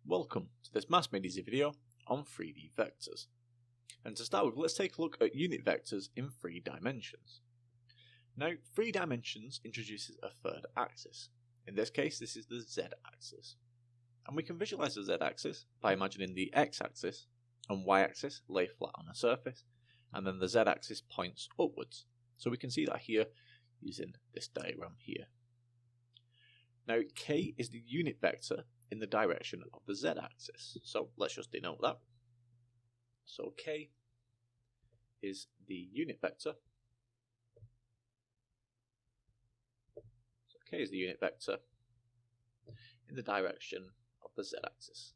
Welcome to this Maths Made Easy video on 3D vectors. And to start with, let's take a look at unit vectors in 3 dimensions. Now, 3 dimensions introduces a third axis. In this case, this is the z-axis. And we can visualize the z-axis by imagining the x-axis and y-axis lay flat on a surface, and then the z-axis points upwards. So we can see that here using this diagram here. Now, k is the unit vector in the direction of the z-axis. So let's just denote that. So k is the unit vector. So k is the unit vector in the direction of the z-axis.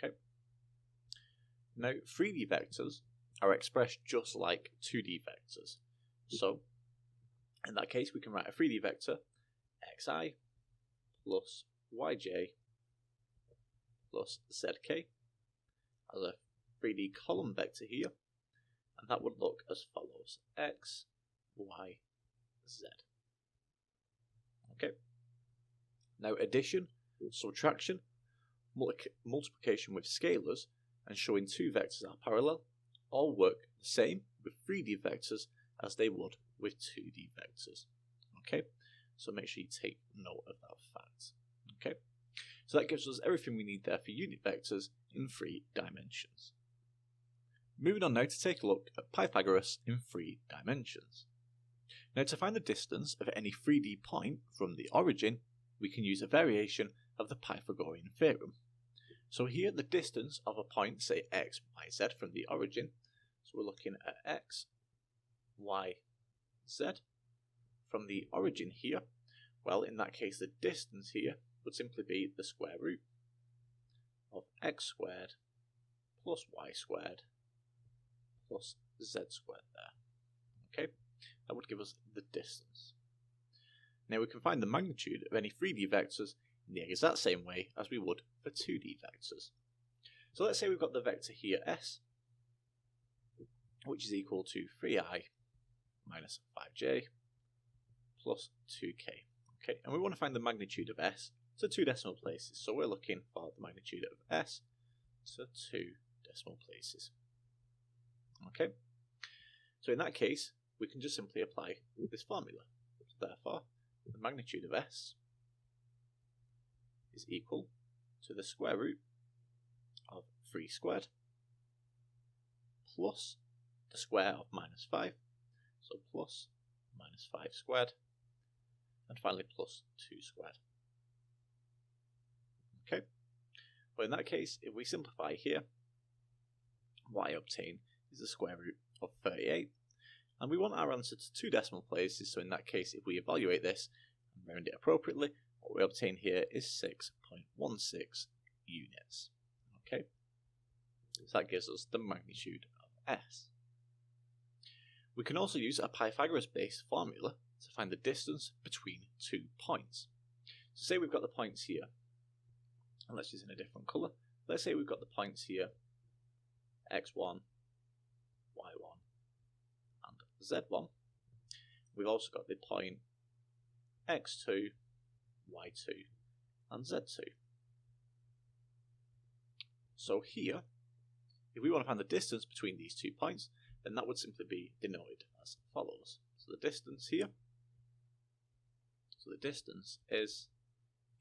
Okay. Now 3D vectors are expressed just like 2D vectors. So in that case we can write a 3D vector xi plus yj plus zk as a 3D column vector here, and that would look as follows: x, y, z. Okay. Now addition, subtraction, multiplication with scalars, and showing 2 vectors are parallel all work the same with 3D vectors as they would with 2D vectors. Okay, so make sure you take note of that fact. Okay, so that gives us everything we need there for unit vectors in 3 dimensions. Moving on now to take a look at Pythagoras in 3 dimensions. Now, to find the distance of any 3D point from the origin, we can use a variation of the Pythagorean theorem. So here the distance of a point, say x, y, z from the origin, so we're looking at x, y, z from the origin here. Well, in that case the distance here would simply be the square root of x squared plus y squared plus z squared there. Okay, that would give us the distance. Now we can find the magnitude of any 3D vectors in the exact same way as we would for 2D vectors. So let's say we've got the vector here s, which is equal to 3i minus 5j plus 2k. Okay, and we want to find the magnitude of s to 2 decimal places, so we're looking for the magnitude of s to 2 decimal places. Okay, so in that case we can just simply apply this formula. So therefore the magnitude of s is equal to the square root of 3 squared plus the square of minus 5, so plus minus 5 squared, and finally plus 2 squared. Okay, but in that case, if we simplify here, what I obtain is the square root of 38, and we want our answer to 2 decimal places, so in that case, if we evaluate this and round it appropriately, what we obtain here is 6.16 units. Okay, so that gives us the magnitude of s. We can also use a Pythagoras-based formula to find the distance between 2 points. So say we've got the points here, and let's use in a different colour. Let's say we've got the points here, x1, y1, and z1. We've also got the point x2, y2, and z2. So here, if we want to find the distance between these 2 points, then that would simply be denoted as follows. So the distance here, so the distance is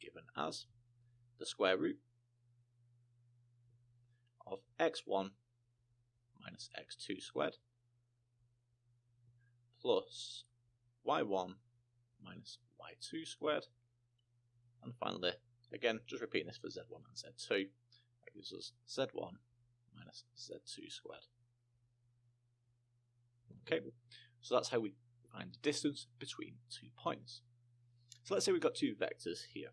given as the square root of x1 minus x2 squared plus y1 minus y2 squared, and finally, again, just repeating this for z1 and z2, that gives us z1 minus z2 squared. Okay, so that's how we find the distance between 2 points. So let's say we've got 2 vectors here.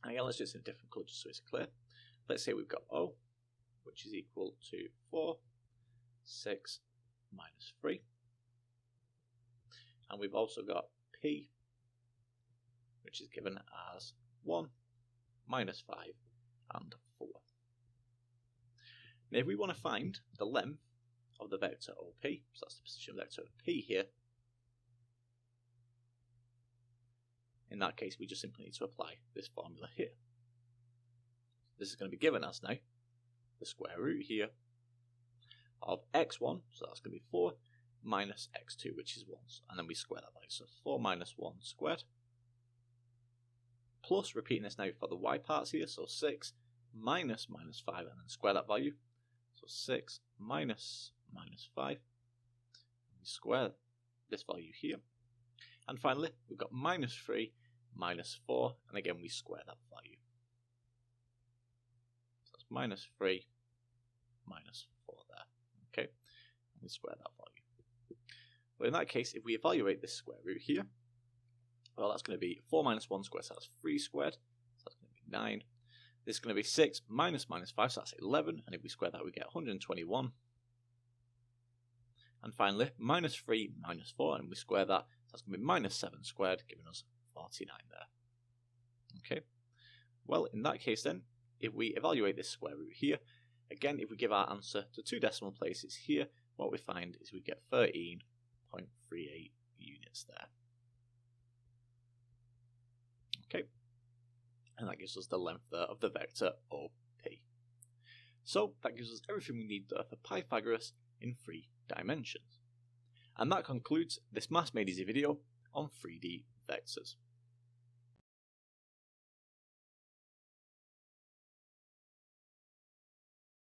And again, let's do this in a different colour just so it's clear. Let's say we've got O, which is equal to 4, 6, minus 3. And we've also got P, which is given as 1, minus 5, and 4. Now if we want to find the length of the vector OP, so that's the position vector of P here. In that case, we just simply need to apply this formula here. This is going to be given as now the square root here of x1, so that's going to be 4, minus x2, which is 1, and then we square that value, so 4 minus 1 squared, plus, repeating this now for the y parts here, so 6 minus 5, and then square that value, so 6 minus 5, we square this value here, and finally we've got minus 3 minus 4, and again we square that value. So that's minus 3 minus 4 there, okay, and we square that value. Well, in that case, if we evaluate this square root here, well, that's going to be 4 minus 1 squared, so that's 3 squared, so that's going to be 9. This is going to be 6 minus 5, so that's 11, and if we square that we get 121. And finally, minus 3 minus 4, and we square that, so that's going to be minus 7 squared, giving us 49 there. Okay, well, in that case then, if we evaluate this square root here, again, if we give our answer to 2 decimal places here, what we find is we get 13.38 units there. Okay, and that gives us the length there of the vector OP. So that gives us everything we need there for Pythagoras in 3 dimensions. And that concludes this Maths Made Easy video on 3D vectors.